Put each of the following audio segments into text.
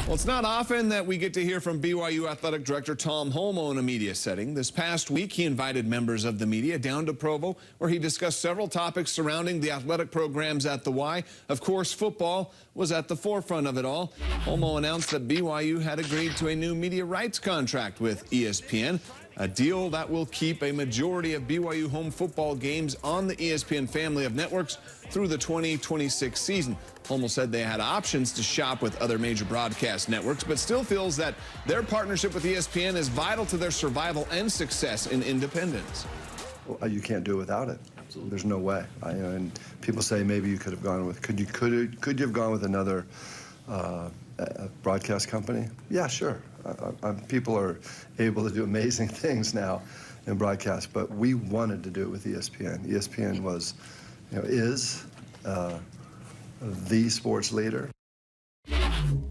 Well, it's not often that we get to hear from BYU Athletic Director Tom Holmoe in a media setting. This past week, he invited members of the media down to Provo, where he discussed several topics surrounding the athletic programs at the Y. Of course, football was at the forefront of it all. Holmoe announced that BYU had agreed to a new media rights contract with ESPN, a deal that will keep a majority of BYU home football games on the ESPN family of networks through the 2026 season. Holmoe said they had options to shop with other major broadcast networks, but still feels that their partnership with ESPN is vital to their survival and success in independence. Well, you can't do it without it. Absolutely. There's no way. And people say maybe you could have gone with, could you have gone with another broadcast company? Yeah, sure. People are able to do amazing things now in broadcast, but we wanted to do it with ESPN. ESPN was, is the sports leader.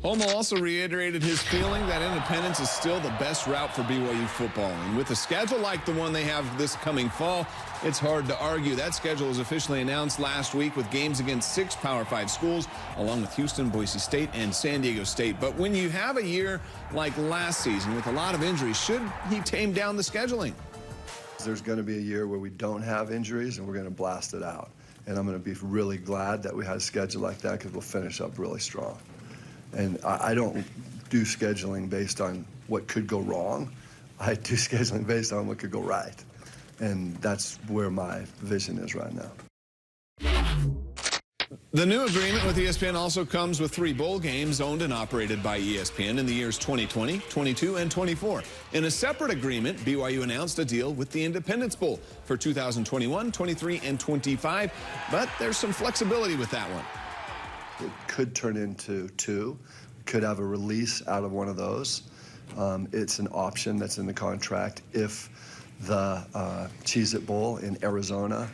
Holmoe also reiterated his feeling that independence is still the best route for BYU football. And with a schedule like the one they have this coming fall, it's hard to argue. That schedule was officially announced last week with games against 6 Power 5 schools, along with Houston, Boise State, and San Diego State. But when you have a year like last season with a lot of injuries, should he tame down the scheduling? There's going to be a year where we don't have injuries, and we're going to blast it out. And I'm going to be really glad that we had a schedule like that, because we'll finish up really strong. And I don't do scheduling based on what could go wrong. I do scheduling based on what could go right. And that's where my vision is right now. The new agreement with ESPN also comes with 3 bowl games owned and operated by ESPN in the years 2020, 22, and 24. In a separate agreement, BYU announced a deal with the Independence Bowl for 2021, 23, and 25, but there's some flexibility with that one. It could turn into 2. Could have a release out of one of those. It's an option that's in the contract if the Cheez-It Bowl in Arizona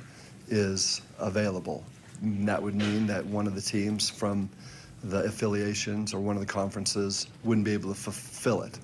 is available. And that would mean that one of the teams from the affiliations or one of the conferences wouldn't be able to fulfill it.